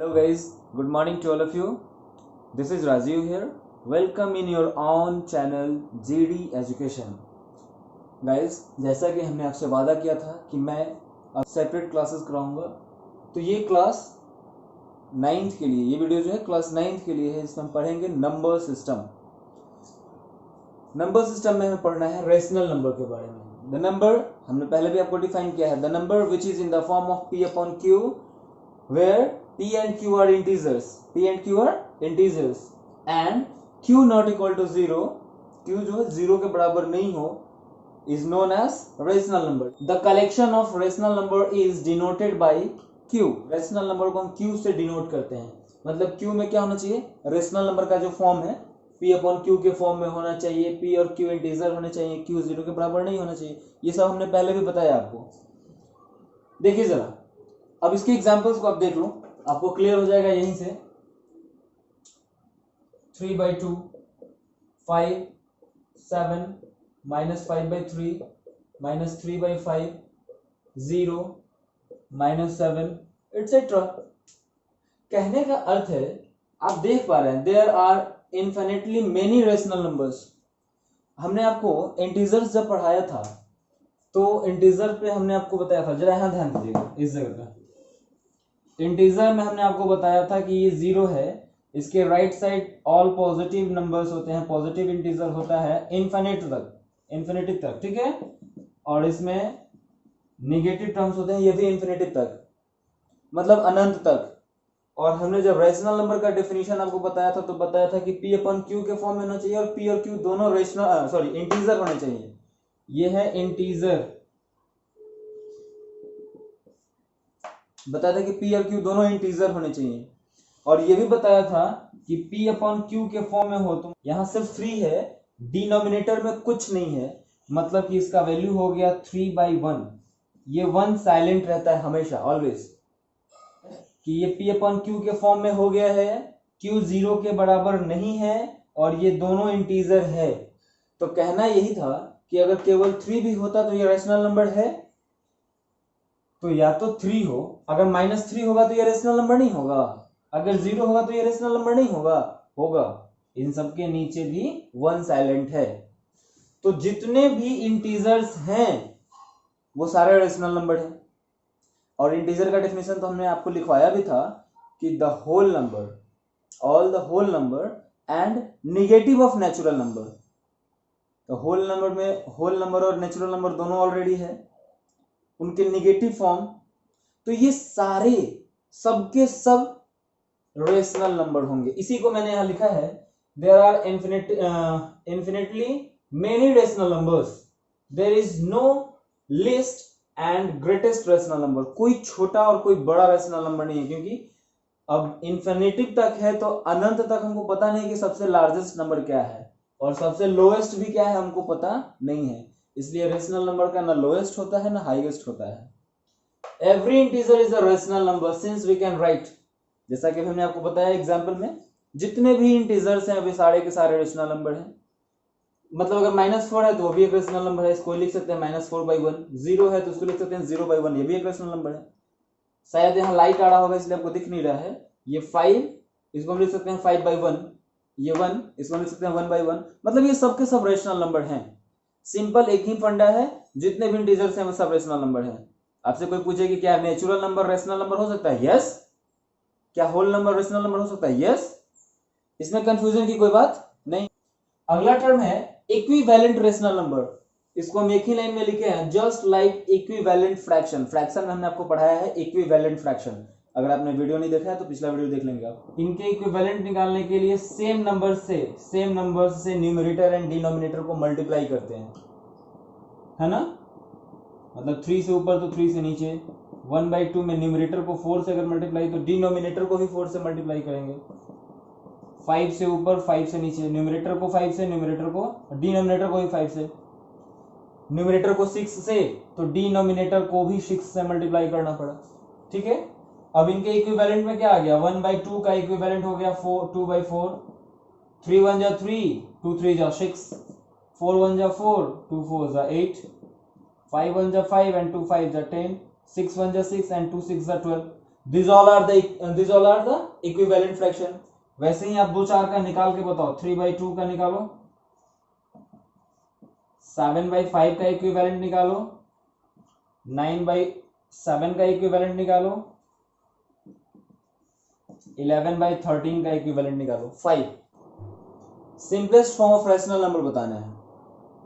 Hello guys, good morning to all of you. This is Rajiv here. Welcome in your own channel GD Education. Guys, जैसा कि हमने आपसे वादा किया था कि मैं अब सेपरेट क्लासेस कराऊंगा, तो ये क्लास 9th के लिए, ये वीडियो जो है क्लास 9th के लिए है. इसमें हम पढ़ेंगे नंबर सिस्टम. नंबर सिस्टम में हमें पढ़ना है रेशनल नंबर के बारे में. द नंबर हमने पहले भी आपको डिफाइन किया है. The number which is in the form of P upon Q where P and Q are integers. P and Q are integers and Q not equal to 0, Q जो है 0 के बराबर नहीं हो, is known as rational number. The collection of rational number is denoted by Q. rational number को हम Q से denote करते हैं. मतलब Q में क्या होना चाहिए, रेशनल नंबर का जो फॉर्म है P अपॉन Q के फॉर्म में होना चाहिए. P और Q इंटीजर होने चाहिए, Q 0 के बराबर नहीं होना चाहिए. ये सब हमने पहले भी बताया आपको. देखिए जरा, अब इसके एग्जांपल्स को आप देख लो, आपको क्लियर हो जाएगा यहीं से. 3/2, 5, 7, -5/3, -3/5, 0, -7 एटसेट्रा. कहने का अर्थ है, आप देख पा रहे हैं, there are infinitely many rational numbers. हमने आपको इंटीजर्स जब पढ़ाया था तो इंटीजर पे हमने आपको बताया था, जरा यहां ध्यान दीजिएगा इस जगह पे. इंटीजर में हमने आपको बताया था कि ये 0 है, इसके right side all positive numbers होते हैं, पॉजिटिव इंटीजर होता है इन्फिनिटी तक, ठीक है. और इसमें निगेटिव टर्म्स होते हैं, ये भी इन्फिनिटी तक, मतलब अनंत तक. और हमने जब रेशनल नंबर का डेफिनेशन आपको बताया था तो बताया था कि P अपॉन Q के फॉर्म में होना चाहिए और P और Q दोनों इंटीजर होने चाहिए. ये है इंटीजर. बताया था कि P और Q दोनों इंटीजर होने चाहिए. और ये भी बताया था कि P अपॉन Q के फॉर्म में हो तो यहां सिर्फ 3 है, डिनोमिनेटर में कुछ नहीं है, मतलब कि इसका वैल्यू हो गया 3/1. ये 1 साइलेंट रहता है हमेशा, ऑलवेज, कि ये P अपॉन Q के फॉर्म में हो गया है, Q 0 के बराबर नहीं है और ये दोनों इंटीजर है. तो कहना यही था कि अगर केवल 3 भी होता तो ये रेशनल नंबर है, तो या तो 3 हो, अगर -3 होगा तो ये रेशनल नंबर नहीं होगा, अगर 0 होगा तो ये रेशनल नंबर नहीं होगा. इन सब के नीचे भी 1 साइलेंट है. तो जितने भी इंटीजर्स हैं वो सारे रेशनल नंबर है. और इंटीजर का डेफिनेशन तो हमने आपको लिखवाया भी था कि the whole number, all the whole number and negative of natural number. तो होल नंबर में होल नंबर और नेचुरल नंबर दोनों ऑलरेडी है, उनके नेगेटिव फॉर्म. तो ये सारे सबके सब रेशनल नंबर होंगे. इसी को मैंने यहां लिखा है, there are infinitely many rational numbers, there is no least and greatest rational number. कोई छोटा और कोई बड़ा रेशनल नंबर नहीं है, क्योंकि अब इन्फिनिटी तक है तो अनंत तक हमको पता नहीं कि सबसे लार्जेस्ट नंबर क्या है और सबसे लोएस्ट भी क्या है हमको पता नहीं है. इसलिए रेशनल नंबर का ना लोएस्ट होता है ना हाईएस्ट होता है. Every integer is a rational number since we can write. जैसा कि हमने आपको बताया एग्जांपल में, जितने भी इंटीजर्स हैं वे सारे के सारे रेशनल नंबर हैं. मतलब अगर -4 है तो वो भी एक रेशनल नंबर है, इसको लिख सकते हैं -4/1. 0 है तो उसको लिख सकते हैं 0/1, ये भी एक रेशनल नंबर है. शायद यहाँ लाइट आ रहा होगा इसलिए आपको दिख नहीं रहा है. ये 5, इसको हम लिख सकते हैं 5/1. ये 1, इसको हम लिख सकते हैं 1/1. मतलब ये सबके सब रेशनल नंबर हैं. सिंपल एक ही फंडा है, जितने भी इंटीजर्स हैं वो सब रेशनल नंबर हैं. आपसे कोई पूछे कि क्या नेचुरल नंबर रेशनल नंबर हो सकता है? यस. क्या होल नंबर रेशनल नंबर हो सकता है? यस. इसमें कंफ्यूजन की कोई बात नहीं. अगला टर्म है इक्विवेलेंट रेशनल नंबर. इसको हम एक ही लाइन में लिखे हैं, just like equivalent fraction. Fraction में हमने आपको पढ़ाया है इक्विवेलेंट फ्रैक्शन. अगर आपने वीडियो नहीं देखा है तो पिछला वीडियो देख लेंगे आप. इनके इक्विवेलेंट निकालने के लिए सेम नंबर से न्यूमरेटर एंड डिनोमिनेटर को मल्टीप्लाई करते हैं, है ना. मतलब 3 से ऊपर तो 3 से नीचे. 1/2 में न्यूमरेटर को 4 से अगर मल्टीप्लाई तो डिनोमिनेटर को भी 4 से मल्टीप्लाई करेंगे. 5 से ऊपर 5 से नीचे, न्यूमरेटर को 5 से, न्यूमरेटर को डिनोमिनेटर को भी 5 से, न्यूमरेटर को 6 से तो डिनोमिनेटर को भी 6 से मल्टीप्लाई करना पड़ा. ठीक है. अब इनके इक्विवेलेंट में क्या आ गया, 1/2 का इक्विवेलेंट हो गया 2/4. 3 1 जा 3, 2 3 जा 6, 4 1 जा 4, 2 4 जा 8, 5 1 जा 5 and 2 5 जा 10, 6 1 जा 6 and 2 6 जा 12. This all are the equivalent fraction. वैसे ही आप 2/4 का निकाल के बताओ, 3/2 का निकालो, 7/5 का इक्विवेलेंट निकालो, 9/7 का इक्विवेलेंट निकालो, 11/13 का इक्विवेलेंट निकालो। 5 simplest form of rational number बताना है।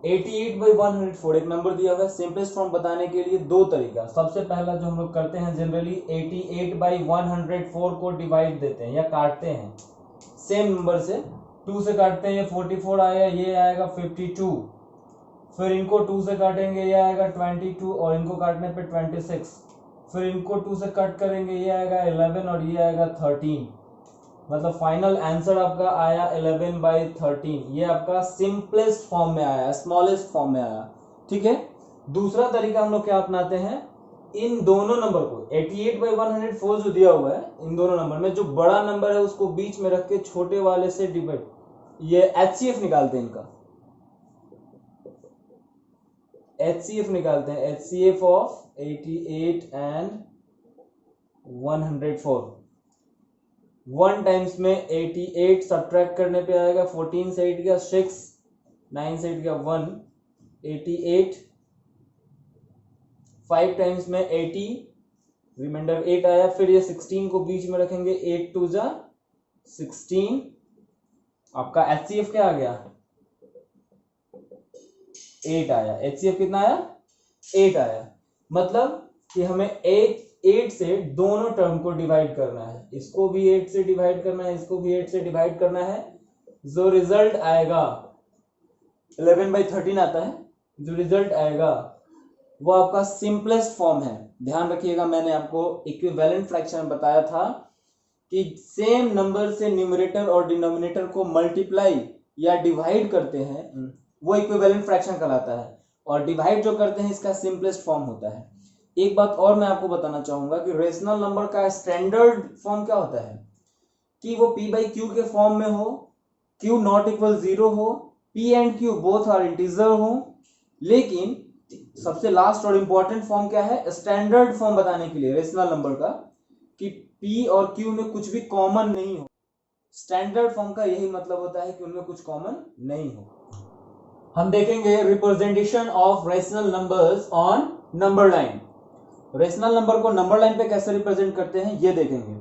88/104 एक नंबर दिया हुआ है। सिंपलेस्ट फॉर्म बताने के लिए दो तरीका। सबसे पहला जो हम लोग करते हैं जनरली 88/104 को डिवाइड देते हैं या काटते हैं सेम नंबर से। 2 से काटते हैं, ये 44 आएगा, ये आएगा 52। फिर इनको 2 से काटेंगे, ये आएगा 22 और इनको काटने पे 26। फिर इनको 2 से कट करेंगे, ये आएगा 11 और ये आएगा 13। मतलब फाइनल आंसर आपका आया 11/13। ये आपका सिंपलेस्ट फॉर्म में आया, स्मॉलेस्ट फॉर्म में आया। ठीक है। दूसरा तरीका हम लोग क्या अपनाते हैं, इन दोनों नंबर को 88/104 जो दिया हुआ है, इन दोनों नंबर में जो बड़ा नंबर है उसको बीच में रख के छोटे वाले से डिवाइड, ये HCF निकालते हैं इनका। HCF निकालते हैं, HCF ऑफ 88 and 104। 1 टाइम्स में 88 सब्ट्रैक्ट करने पे आएगा, 14 से 8 गया 6, 9 से 8 गया 1, 88। 5 टाइम्स में 80, रिमाइंडर 8 आया। फिर ये 16 को बीच में रखेंगे, 8 2 जा 16। आपका HCF क्या आ गया, 8 आया। HCF कितना आया, 8 आया। मतलब कि हमें 8 से दोनों टर्म को डिवाइड करना है, इसको भी 8 से डिवाइड करना है, इसको भी 8 से डिवाइड करना है। जो रिजल्ट आएगा 11/13 आता है, जो रिजल्ट आएगा वो आपका सिंपलेस्ट फॉर्म है। ध्यान रखिएगा, मैंने आपको इक्विवेलेंट फ्रैक्शन बताया था कि सेम नंबर से न्यूमरेटर और डिनोमिनेटर को मल्टीप्लाई या डिवाइड करते हैं, वो इक्विवेलेंट फ्रैक्शन कहलाता है। और डिवाइड जो करते हैं इसका सिंपलेस्ट फॉर्म होता है। एक बात और मैं आपको बताना चाहूंगा कि रेशनल नंबर का स्टैंडर्ड फॉर्म क्या होता है, कि वो P/Q के फॉर्म में हो, Q नॉट इक्वल 0 हो, P and Q both are integer हो। लेकिन सबसे लास्ट और इंपॉर्टेंट फॉर्म क्या है, स्टैंडर्ड फॉर्म बताने के लिए रेशनल नंबर का, कि P और Q में कुछ भी कॉमन नहीं हो। स्टैंडर्ड फॉर्म का यही मतलब होता है कि उनमें कुछ कॉमन नहीं हो। हम देखेंगे representation of rational numbers on number line. Rational number को नंबर लाइन पे कैसे रिप्रेजेंट करते हैं ये देखेंगे।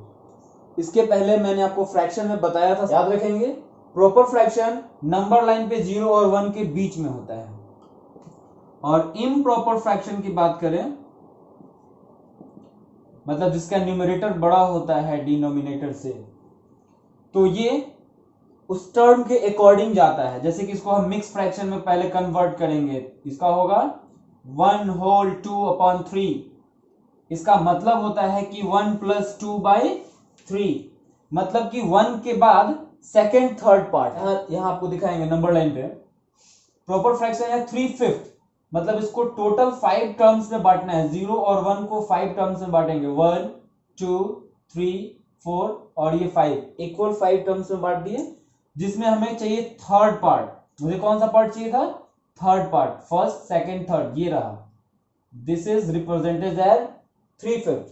इसके पहले मैंने आपको फ्रैक्शन में बताया था, याद रखेंगे। प्रॉपर फ्रैक्शन नंबर लाइन पे 0 और 1 के बीच में होता है। और इम्प्रॉपर फ्रैक्शन की बात करें, मतलब जिसका न्यूमरेटर बड़ा होता है डिनोमिनेटर से, तो ये उस टर्म के अकॉर्डिंग जाता है। जैसे कि इसको हम मिक्स फ्रैक्शन में पहले कन्वर्ट करेंगे, इसका होगा 1/2/3। इसका मतलब होता है कि 1 + 2/3। मतलब कि 1 के बाद सेकेंड थर्ड पार्ट, यहां आपको दिखाएंगे नंबर लाइन पे। प्रॉपर फ्रैक्शन है 3/5, मतलब इसको टोटल 5 टर्म्स में बांटना है। 0 और 1 को 5 टर्म्स में बांटेंगे, 1 2 3 4 और ये 5 इक्वल 5 टर्म्स में बांट दिए, जिसमें हमें चाहिए थर्ड पार्ट। मुझे कौन सा पार्ट चाहिए था, third part, first second third, ये रहा। This is represented as 3/5।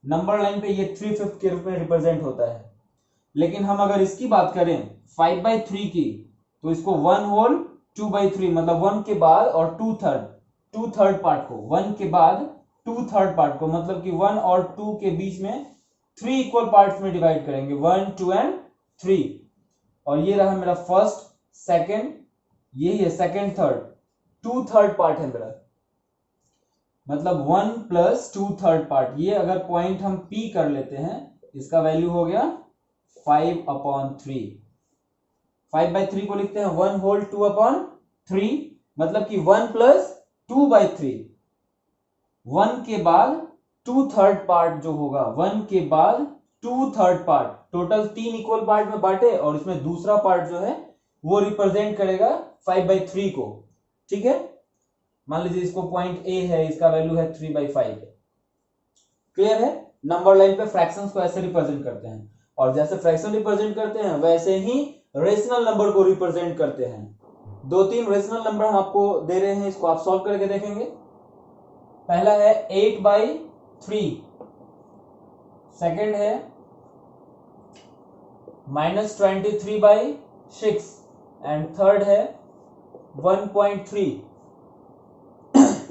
Number line पे ये 3/5 के रूप में रिप्रेजेंट होता है। लेकिन हम अगर इसकी बात करें 5/3 की, तो इसको 1 होल 2/3, मतलब 1 के बाद और 2 थर्ड पार्ट को, 1 के बाद 2 थर्ड पार्ट को, मतलब कि 1 और 2 के बीच में 3 इक्वल पार्ट्स में डिवाइड करेंगे, 1 2 एंड 3। और ये रहा मेरा फर्स्ट सेकेंड, यही है सेकेंड थर्ड, 2 थर्ड पार्ट है मेरा, मतलब 1 + 2 थर्ड पार्ट। ये अगर पॉइंट हम P कर लेते हैं, इसका वैल्यू हो गया 5/3। 5/3 को लिखते हैं 1 होल 2/3, मतलब कि 1 + 2/3। 1 के बाद 2 थर्ड पार्ट जो होगा, 1 के बाद 2 third part, total 3 equal part में बांटे और इसमें दूसरा पार्ट जो है वो रिप्रेजेंट करेगा 5/3 को। ठीक है, मान लीजिए इसको पॉइंट A है, इसका वैल्यू है 3/5। क्लियर है। नंबर लाइन पे फ्रैक्शंस को ऐसे रिप्रेजेंट करते हैं, और जैसे फ्रैक्शन रिप्रेजेंट करते हैं वैसे ही रेशनल नंबर को रिप्रेजेंट करते हैं। 2-3 रेशनल नंबर हम आपको दे रहे हैं, इसको आप सॉल्व करके देखेंगे। पहला है 8/3, सेकेंड है -23/6 एंड थर्ड है 1.3।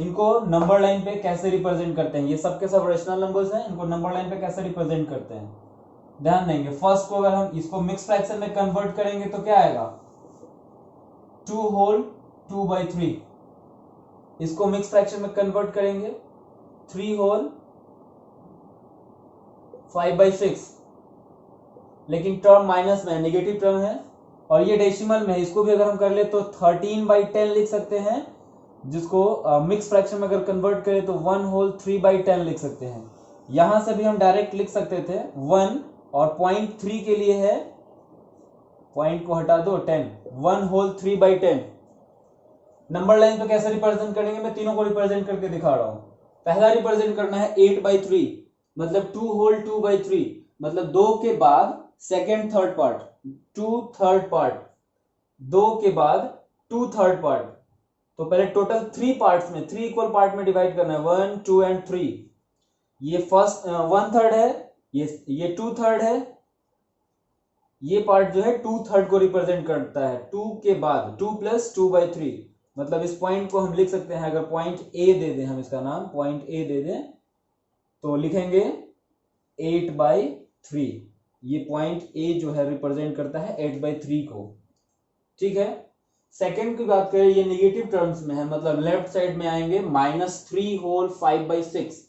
इनको नंबर लाइन पे कैसे रिप्रेजेंट करते हैं? ये सब के सब रेशनल नंबर्स हैं, इनको नंबर लाइन पे कैसे रिप्रेजेंट करते हैं ध्यान देंगे। फर्स्ट को अगर हम इसको मिक्स फ्रैक्शन में कन्वर्ट करेंगे तो क्या आएगा? 2 होल 2/3। इसको मिक्स फ्रैक्शन में कन्वर्ट करेंगे 3 होल 5/6, लेकिन टर्म माइनस में नेगेटिव टर्म है और ये डेसिमल में है। इसको भी अगर हम कर ले तो 13/10 लिख सकते हैं, जिसको मिक्स फ्रैक्शन में अगर कन्वर्ट करें तो 1 होल 3/10 लिख सकते हैं। यहां से भी हम डायरेक्ट लिख सकते थे 1 और 0.3 के लिए है, पॉइंट को हटा दो 10, 1 होल 3/10। नंबर लाइन पे कैसे रिप्रेजेंट करेंगे? मैं तीनों को रिप्रेजेंट करके दिखा रहा हूं। पहला रिप्रेजेंट करना है 8/3, मतलब 2 होल 2/3, मतलब 2 के बाद second third part, 2 third part, 2 के बाद 2 थर्ड पार्ट। तो पहले टोटल 3 पार्ट्स में 3 इक्वल पार्ट में डिवाइड करना है, 1 2 एंड 3। ये फर्स्ट 1/3 है, ये 2/3 है। ये पार्ट जो है 2/3 को रिप्रेजेंट करता है। 2 के बाद 2 + 2/3, मतलब इस पॉइंट को हम लिख सकते हैं, अगर पॉइंट ए दे दें, हम इसका नाम पॉइंट ए दे दें तो लिखेंगे 8/3। ये पॉइंट ए जो है रिप्रेजेंट करता है 8/3 को, ठीक है। सेकेंड की बात करें, ये नेगेटिव टर्म्स में है, मतलब लेफ्ट साइड में आएंगे -3 होल 5/6,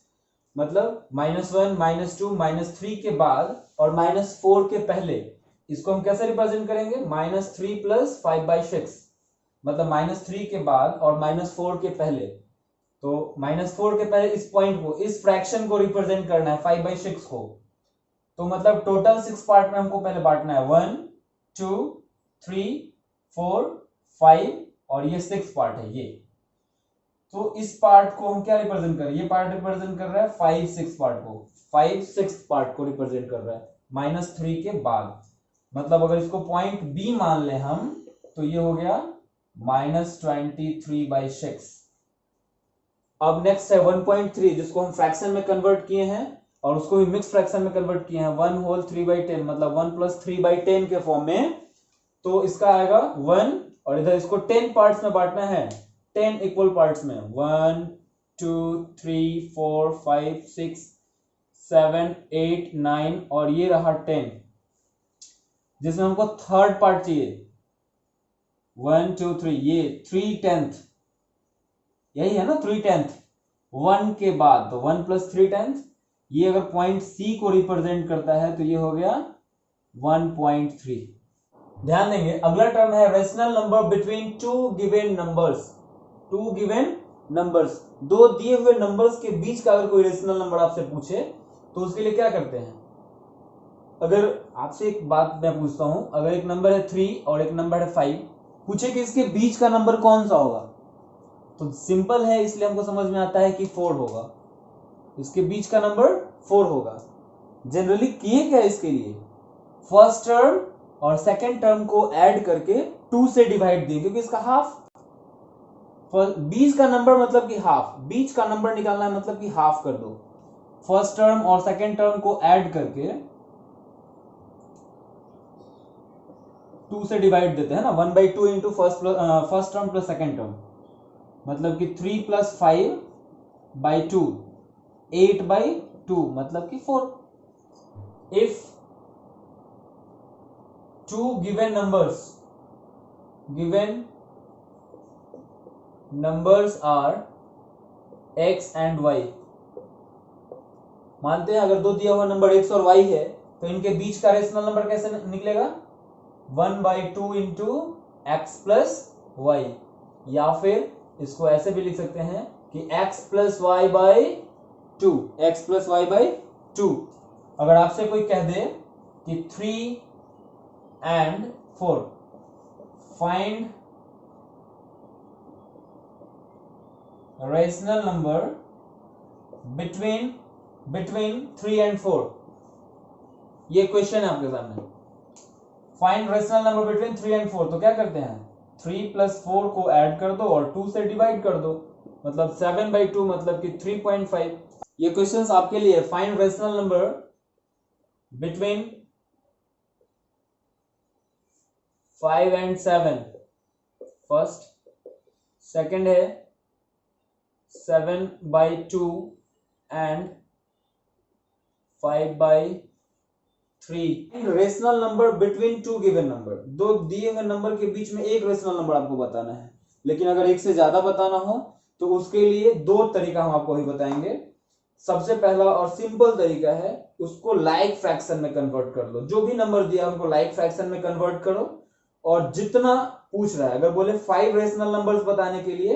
मतलब -1 -2 -3 के बाद और -4 के पहले। इसको हम कैसे रिप्रेजेंट करेंगे? -3 + 5/6, मतलब -3 के बाद और -4 के पहले। तो -4 के पहले इस पॉइंट को, इस फ्रैक्शन को रिप्रेजेंट करना है 5/6 को। तो मतलब टोटल 6 पार्ट में हमको पहले बांटना है, 1 2 3 4 5 और ये 6 पार्ट है ये। तो इस पार्ट को हम क्या रिप्रेजेंट कर रहे हैं? ये पार्ट रिप्रेजेंट कर रहा है 5/6 पार्ट को, 5/6 पार्ट को रिप्रेजेंट कर रहा है -3 के बाद। मतलब अगर इसको पॉइंट बी मान ले हम तो ये हो गया -23/6। अब नेक्स्ट है 1.3, जिसको हम फ्रैक्शन में कन्वर्ट किए हैं और उसको भी मिक्स फ्रैक्शन में कन्वर्ट किए हैं, 1 होल 3/10, मतलब 1 + 3/10 के फॉर्म में। तो इसका आएगा 1 और इधर इसको 10 पार्ट्स में बांटना है, 10 इक्वल पार्ट्स में, 1 2 3 4 5 6 7 8 9 और ये रहा 10, जिसमें हमको थर्ड पार्ट चाहिए, 1 2 3, ये 3/10, यही है ना 3/10, 1 के बाद तो 1 + 3/10। ये अगर पॉइंट सी को रिप्रेजेंट करता है तो ये हो गया 1.3। ध्यान देंगे, अगला टर्म है rational number between two given numbers. Two given numbers, दो दिए हुए नंबर्स के बीच का अगर कोई रेशनल नंबर आपसे पूछे तो उसके लिए क्या करते हैं? अगर आपसे एक बात मैं पूछता हूं, अगर एक नंबर है 3 और एक नंबर है 5, पूछे कि इसके बीच का नंबर कौन सा होगा, तो सिंपल है, इसलिए हमको समझ में आता है कि 4 होगा। इसके बीच का नंबर 4 होगा। जनरली किए क्या इसके लिए? फर्स्ट टर्म और सेकेंड टर्म को ऐड करके 2 से डिवाइड दिए, क्योंकि इसका हाफ, बीच का नंबर मतलब कि हाफ, बीच का नंबर निकालना है मतलब कि हाफ कर दो। फर्स्ट टर्म और सेकेंड टर्म को ऐड करके 2 से डिवाइड देते हैं ना, 1/2 into first term plus second term, मतलब कि 3 + 5/2, 8/2, मतलब कि 4। If two given numbers are x and y, मानते हैं अगर दो दिया हुआ नंबर x और y है तो इनके बीच का रेशनल नंबर कैसे निकलेगा? 1/2 इंटू x प्लस y, या फिर इसको ऐसे भी लिख सकते हैं कि x + y/2, x + y/2। अगर आपसे कोई कह दे कि 3 and 4, find rational number between 3 and 4, ये क्वेश्चन है आपके सामने। Find rational number between 3 and 4, तो क्या करते हैं? 3 + 4 को ऐड कर दो और 2 से डिवाइड कर दो, मतलब 7/2, मतलब कि 3.5। ये क्वेश्चन आपके लिए, find rational number between 5 and 7 first, second है 7/2 and 5/3। Rational number between two given number, दो दिए हुए नंबर के बीच में एक रेशनल नंबर आपको बताना है, लेकिन अगर एक से ज्यादा बताना हो तो उसके लिए दो तरीका हम आपको ही बताएंगे। सबसे पहला और सिंपल तरीका है, उसको लाइक फ्रैक्शन में कन्वर्ट कर लो। जो भी नंबर दिया उनको लाइक फ्रैक्शन में कन्वर्ट करो, और जितना पूछ रहा है, अगर बोले 5 रेशनल नंबर्स बताने के लिए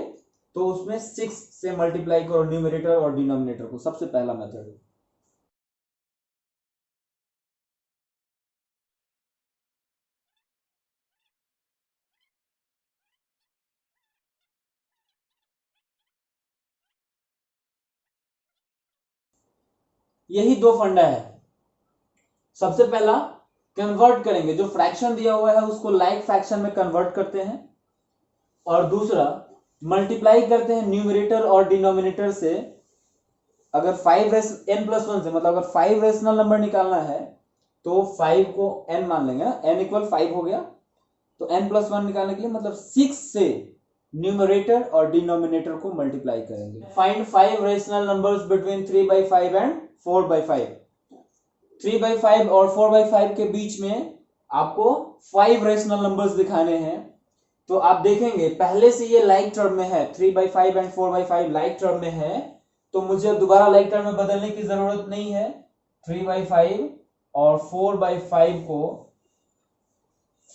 तो उसमें 6 से मल्टीप्लाई करो न्यूमरेटर और डिनोमिनेटर को, सबसे पहला मेथड। यही दो फंडा है। सबसे पहला कन्वर्ट करेंगे, जो फ्रैक्शन दिया हुआ है उसको लाइक फ्रैक्शन में कन्वर्ट करते हैं, और दूसरा मल्टीप्लाई करते हैं न्यूमरेटर और डिनोमिनेटर से। अगर 5 n+1 से, मतलब अगर 5 रेशनल नंबर निकालना है तो 5 को n मान लेंगे, n = 5 हो गया, तो n+1 निकालने के लिए मतलब 6 से न्यूमरेटर और डिनोमिनेटर को मल्टीप्लाई करेंगे। Find 5 rational numbers between 3/5 and 4/5। 3/5 और 4/5 के बीच में आपको 5 रेशनल नंबर्स दिखाने हैं। तो आप देखेंगे पहले से ये लाइक टर्म में है, 3/5 एंड 4/5 लाइक टर्म में है, तो मुझे दोबारा लाइक टर्म में बदलने की जरूरत नहीं है। 3/5 और 4/5 को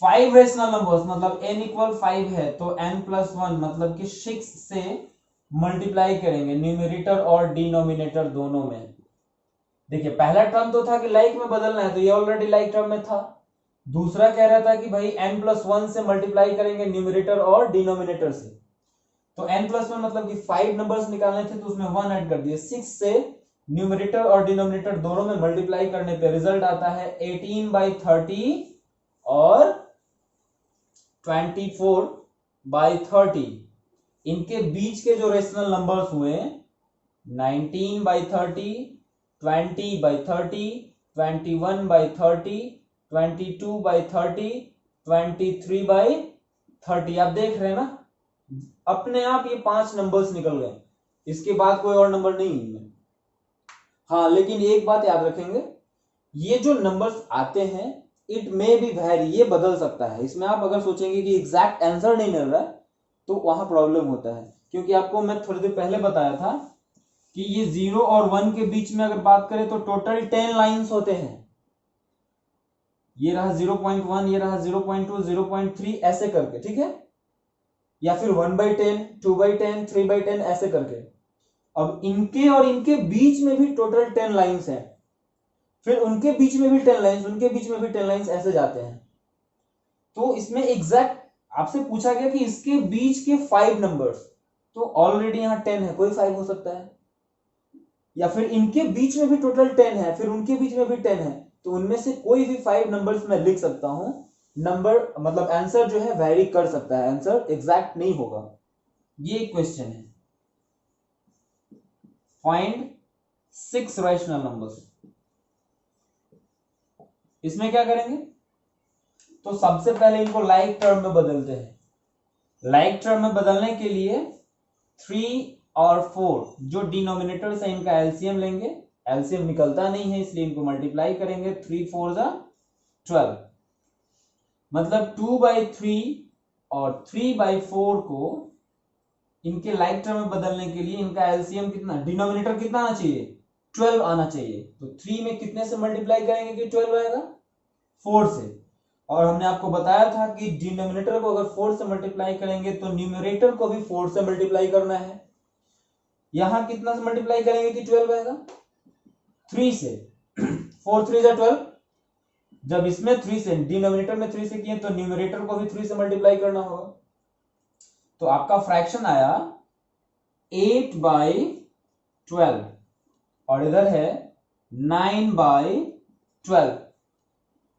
5 रेशनल नंबर्स, मतलब n = 5 है तो n+1 मतलब कि 6 से मल्टीप्लाई करेंगे न्यूमरेटर और डिनोमिनेटर दोनों में। देखिए पहला टर्म तो था कि लाइक में बदलना है, तो ये ऑलरेडी लाइक टर्म में था। दूसरा कह रहा था कि भाई n+1 से मल्टीप्लाई करेंगे न्यूमरेटर और डिनोमिनेटर से, तो n+1 मतलब कि 5 नंबर्स निकालने थे तो उसमें 1 ऐड कर दिए। 6 से न्यूमरेटर और डिनोमिनेटर दोनों में मल्टीप्लाई करने पे रिजल्ट आता है 18/30 और 24/30। इनके बीच के जो रेशनल नंबर्स हुए 19/30, 20/30, 21/30, 22/30, 23/30। आप देख रहे हैं ना, अपने आप ये 5 नंबर्स निकल गए, इसके बाद कोई और नंबर नहीं इनमें। हाँ, लेकिन एक बात याद रखेंगे, ये जो नंबर्स आते हैं इट मे बी वेरी, ये बदल सकता है। इसमें आप अगर सोचेंगे कि एग्जैक्ट आंसर नहीं मिल रहा है तो वहां प्रॉब्लम होता है, क्योंकि आपको मैं थोड़ी देर पहले बताया था कि ये 0 और 1 के बीच में अगर बात करें तो टोटल 10 लाइंस होते हैं। ये रहा 0.1, ये रहा 0.2, 0.3 ऐसे करके, ठीक है, या फिर 1/10, 2/10, 3/10 ऐसे करके। अब इनके और इनके बीच में भी टोटल 10 लाइंस हैं, फिर उनके बीच में भी 10 लाइंस, उनके बीच में भी 10 लाइंस ऐसे जाते हैं। तो इसमें एग्जैक्ट आपसे पूछा गया कि इसके बीच के 5 नंबर्स, तो ऑलरेडी यहां 10 है, कोई 5 हो सकता है, या फिर इनके बीच में भी टोटल 10 है, फिर उनके बीच में भी 10 है, तो उनमें से कोई भी 5 नंबर्स मैं लिख सकता हूं। नंबर मतलब आंसर जो है वैरी कर सकता है, आंसर एग्जैक्ट नहीं होगा। ये क्वेश्चन है, फाइंड 6 रैशनल नंबर्स। इसमें क्या करेंगे, तो सबसे पहले इनको लाइक टर्म में बदलते हैं। लाइक टर्म में बदलने के लिए 3 और 4 जो डिनोमिनेटर्स है इनका एलसीएम लेंगे। एलसीएम निकलता नहीं है इसलिए इनको मल्टीप्लाई करेंगे। 3 4 12, मतलब 2/3 और 3/4 को इनके लाइक टर्म में बदलने के लिए इनका एलसीएम कितना, डिनोमिनेटर कितना आना चाहिए, 12 आना चाहिए। तो 3 में कितने से मल्टीप्लाई करेंगे कि 12 आएगा, 4 से। और हमने आपको बताया था कि डिनोमिनेटर को अगर 4 से मल्टीप्लाई करेंगे तो न्यूमरेटर को भी 4 से मल्टीप्लाई करना है। यहां कितना से मल्टीप्लाई करेंगे कि 12 आएगा, 3 से। 4 3 12। जब इसमें 3 से, डिनोमिनेटर में 3 से किए तो न्यूमरेटर को भी 3 से मल्टीप्लाई करना होगा। तो आपका फ्रैक्शन आया 8/12, और इधर है 9/12।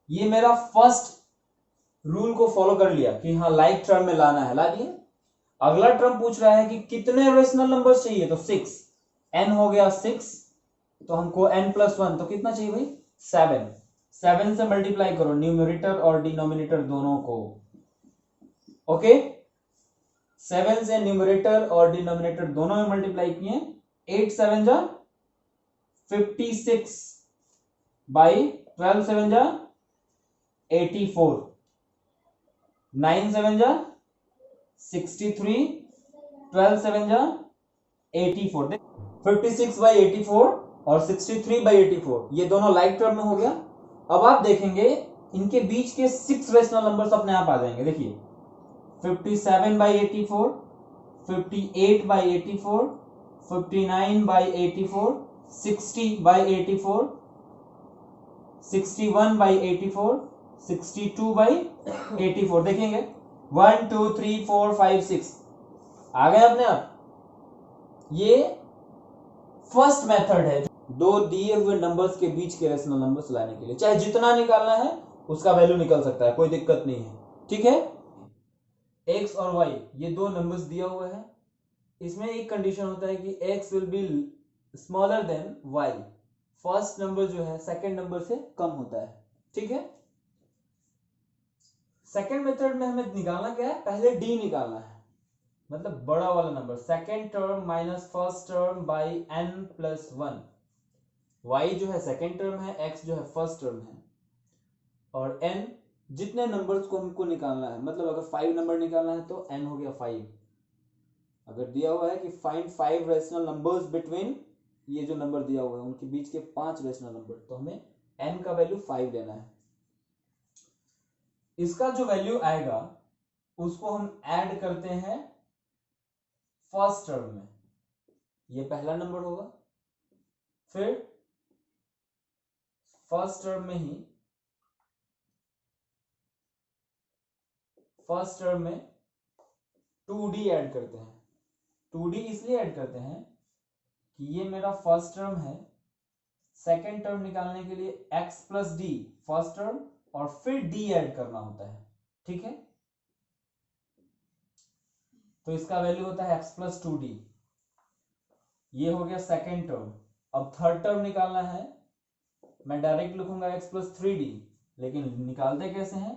ये मेरा फर्स्ट रूल को फॉलो कर लिया कि हाँ लाइक टर्म में लाना है, ला दिए। अगला टर्म पूछ रहा है कि कितने रेशनल नंबर्स चाहिए, तो 6, n हो गया 6, तो हमको n+1 तो कितना चाहिए भाई, 7। 7 से मल्टीप्लाई करो न्यूमरेटर और डिनोमिनेटर दोनों को। ओके, 7 से न्यूमरेटर और डिनोमिनेटर दोनों में मल्टीप्लाई किए, 8 7 जा 56 बाई 12 7 जा 84, 9 7 जा 63, 12 7 जा 84। 56 बाई 84 और 63 बाई 84 ये दोनों लाइक टर्म में हो गया। अब आप देखेंगे इनके बीच के 6 रेशनल नंबर्स अपने आप आ जाएंगे। देखिए 57 by 84, 58 by 84, 59 by 84, 60 by 84, 61 by 84, 62 by 84। देखेंगे 1 2 3 4 5 6 आ गए अपने आप। ये फर्स्ट मेथड है दो दिए हुए नंबर्स के बीच के रेशनल नंबर्स लाने के लिए। चाहे जितना निकालना है उसका वैल्यू निकल सकता है, कोई दिक्कत नहीं है। ठीक है, x और y ये दो नंबर्स दिया हुआ है। इसमें एक कंडीशन होता है कि x will be smaller than y। First number जो है सेकंड नंबर से कम होता है। ठीक है, सेकंड मेथड में हमें निकालना क्या है, पहले d निकालना है, मतलब बड़ा वाला number. Second term minus first term by n plus 1। y जो है सेकंड टर्म है, x जो है फर्स्ट टर्म है, और n जितने नंबर्स को हमको निकालना है, मतलब अगर 5 नंबर निकालना है तो n हो गया 5। अगर दिया हुआ है कि फाइंड 5 रेशनल नंबर्स बिटवीन, ये जो नंबर दिया हुआ है उनके बीच के 5 रेशनल नंबर, तो हमें n का वैल्यू 5 लेना है। इसका जो वैल्यू आएगा उसको हम ऐड करते हैं फर्स्ट टर्म में, ये पहला नंबर होगा। फिर फर्स्ट टर्म में ही फर्स्ट टर्म में 2d ऐड करते हैं। 2d इसलिए ऐड करते हैं कि ये मेरा फर्स्ट टर्म है, सेकेंड टर्म निकालने के लिए x plus D first term और फिर d ऐड करना होता है। ठीक है, तो इसका वैल्यू होता है x प्लस 2d। ये हो गया सेकेंड टर्म। अब थर्ड टर्म निकालना है, मैं डायरेक्ट लिखूंगा x प्लस 3d, लेकिन निकालते कैसे हैं,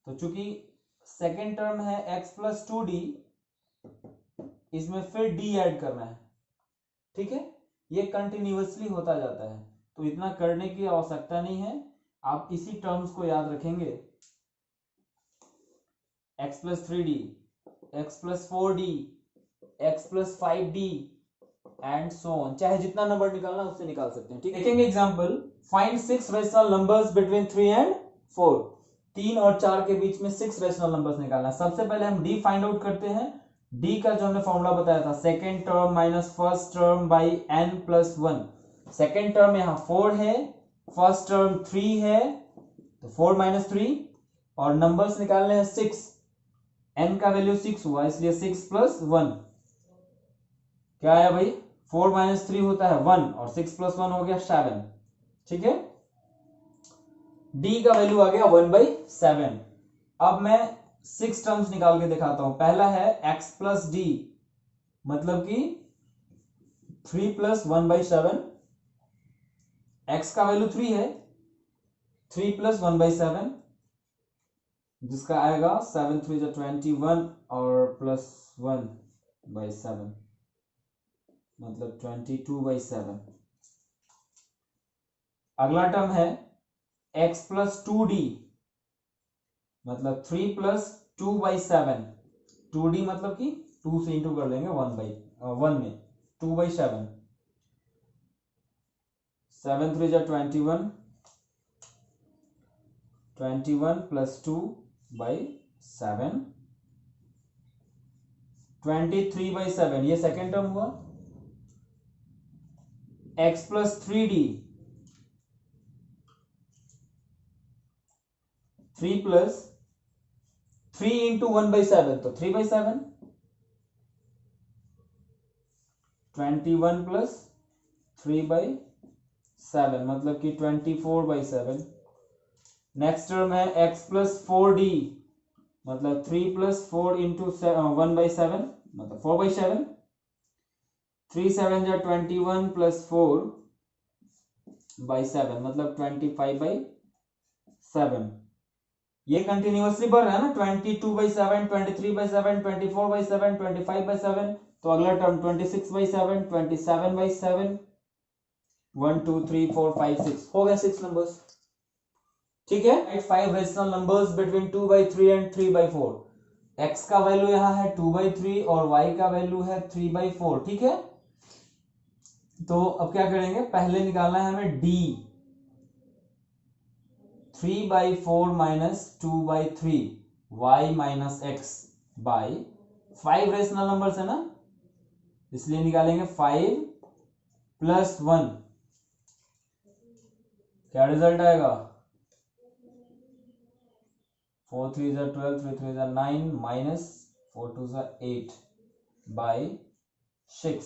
तो चूंकि सेकेंड टर्म है x प्लस 2d, इसमें फिर d ऐड करना है। ठीक है, ये कंटिन्यूअसली होता जाता है, तो इतना करने की आवश्यकता नहीं है। आप इसी टर्म्स को याद रखेंगे, x plus 3d, x plus 4d, x plus 5d and so on. चाहे जितना नंबर निकालना उससे निकाल सकते हैं। ठीक है, देखेंगे example. Find 6 rational numbers between 3 and 4। 3 और 4 के बीच में 6 रेशनल नंबर्स निकालना है। सबसे पहले हम d फाइंड आउट करते हैं। d का जो हमने फॉर्मूला बताया था, second term minus first term by n plus 1। Second term यहाँ 4 है, फर्स्ट टर्म 3 है, तो 4 माइनस 3, और नंबर्स निकालने हैं 6। n का वैल्यू 6 हुआ, इसलिए 6 प्लस 1 क्या आया भाई, 4 माइनस 3 होता है 1, और 6 प्लस 1 हो गया 7। ठीक है, d का वैल्यू आ गया 1/7। अब मैं 6 टर्म्स निकाल के दिखाता हूं। पहला है x प्लस डी, मतलब कि 3 प्लस 1/7। x का वैल्यू 3 है, 3 प्लस 1/7, जिसका आएगा 7 3 21 और प्लस 1/7, मतलब 22/7। अगला टर्म है x प्लस 2d, मतलब 3 प्लस 2/7। 2d मतलब कि 2 से इंटू कर लेंगे 1 में, 2/7। 7 3 21, 21 प्लस 2/7, 23/7, ये सेकेंड टर्म हुआ। x plus 3d, 3 plus 3 into 1/7, तो 3/7। 21 प्लस 3/7, मतलब कि 24/7। नेक्स्ट टर्म है x प्लस 4d, मतलब 3 प्लस 4 इंटू 1/7, मतलब 4/7। 3 7 जा 21 प्लस 4/7, मतलब 25/7। 7। ये कंटिन्यूअसली बढ़ रहा है ना, 22/7, 23/7, 24/7, 25/7। तो अगला टर्म 26/7, 27/7, 1 2 3 4 5 6 हो गए 6 नंबर्स। ठीक है, 5 rational numbers between 2/3 and 3/4। x का वैल्यू यहाँ है 2/3 और y का वैल्यू है 3/4। ठीक है, तो अब क्या करेंगे, पहले निकालना है हमें d। 3/4 minus 2/3 y minus x by 5 rational numbers है ना, इसलिए निकालेंगे 5 प्लस 1। क्या रिजल्ट आएगा, 4 3 12, 3 3 9 माइनस 4 2 8 बाई 6।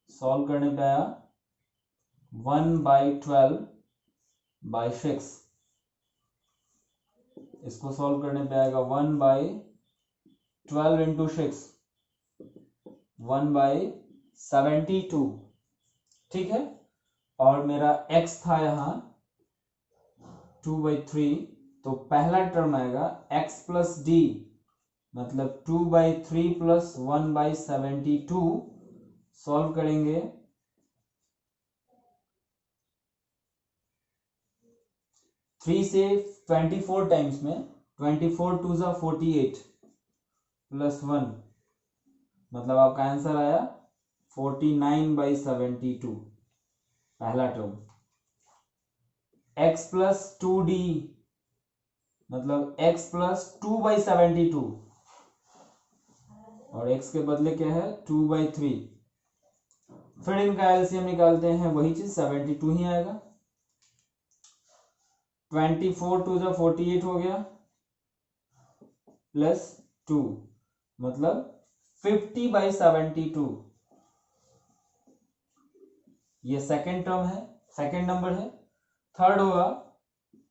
सॉल्व करने पे आया 1/12 बाई 6। इसको सॉल्व करने पे आएगा 1/12 इंटू 6, 1/72। ठीक है, और मेरा x था यहाँ 2/3, तो पहला टर्म आएगा x प्लस डी, मतलब 2/3 प्लस 1/72। सॉल्व करेंगे 3 से 24 टाइम्स में, 24 2 ज़ा 48 प्लस 1, मतलब आपका आंसर आया 49/72 पहला टर्म। x प्लस 2d, मतलब x प्लस 2/72, और x के बदले क्या है 2/3। फिर इनका एलसीएम निकालते हैं, वही चीज 72 ही आएगा। 24 2 ज़ा 48 हो गया प्लस 2, मतलब 50/72। ये सेकेंड टर्म है, सेकेंड नंबर है। थर्ड होगा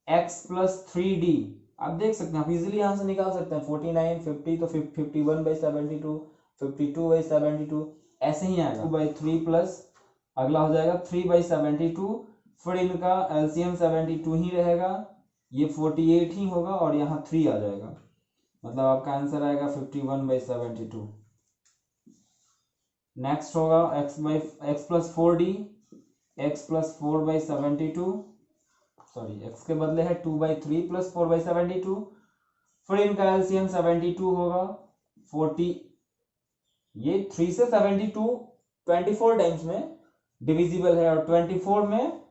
x प्लस 3d। आप देख सकते हैं, आप इजीली यहां से निकाल सकते हैं 49 50, तो 51/72, 52/72 ऐसे ही आएगा। 2/3 प्लस अगला हो जाएगा 3/72। फिर इनका एलसीएम 72 ही रहेगा, ये 48 ही होगा और यहाँ 3 आ जाएगा, मतलब आपका आंसर आएगा 51/72। नेक्स्ट होगा x plus 4d, x plus 4/72, sorry x के बदले है 2/3 प्लस 4/72। फिर इनका एलसीएम 72 होगा, 40, ये 3 से 72 24 टाइम्स में डिविजिबल है, और 24 में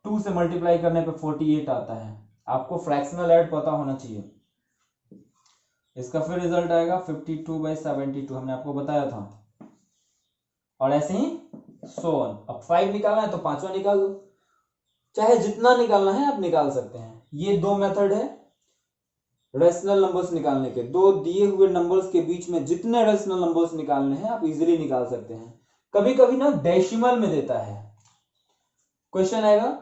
2 से मल्टीप्लाई करने पे 48 आता है। आपको फ्रैक्शनल ऐड पता होना चाहिए। इसका फिर रिजल्ट आएगा 52/72, हमने आपको बताया था, और ऐसे ही सो ऑन। अब 5 निकालना है तो पांचवा निकाल दो, चाहे जितना निकालना है आप निकाल सकते हैं। ये दो मेथड है रेशनल नंबर्स निकालने के, दो दिए हुए नंबर्स के बीच में जितने रेशनल नंबर्स निकालने हैं आप इजीली निकाल सकते हैं। कभी कभी ना डेसिमल में देता है, क्वेश्चन आएगा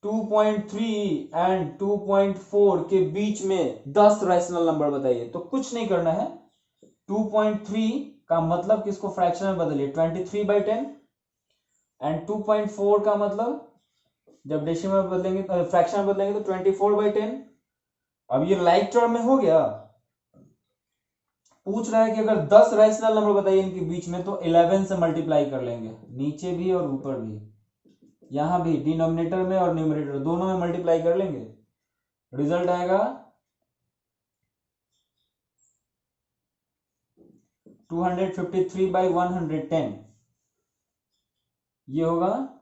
2.3 एंड 2.4 के बीच में 10 रैशनल नंबर बताइए, तो कुछ नहीं करना है। 2.3 का मतलब किसको फ्रैक्शन में बदलिए 23/10, एंड 2.4 का मतलब जब डेसिमल में बदलेंगे, फ्रैक्शन में बदलेंगे तो 24/10। अब ये लाइक टर्म में हो गया। पूछ रहा है कि अगर 10 रैशनल नंबर बताइए इनके बीच में, तो 11 से मल्टीप्लाई कर लेंगे, नीचे भी और ऊपर भी, यहां भी डिनोमिनेटर में और न्यूमरेटर दोनों में मल्टीप्लाई कर लेंगे। रिजल्ट आएगा 253/110, ये होगा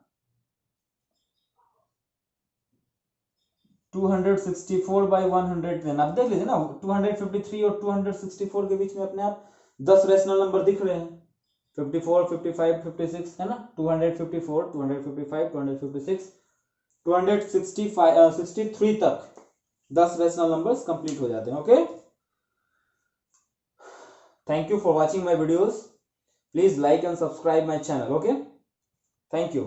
264/110। आप देख लीजिए ना, 253 और 264 के बीच में अपने आप 10 रैशनल नंबर दिख रहे हैं, 54 55 56 है ना, 254 255 256 265 63 तक 10 रैशनल नंबर्स कंप्लीट हो जाते हैं। Okay, thank you for watching my videos, please like and subscribe my channel. Okay, thank you.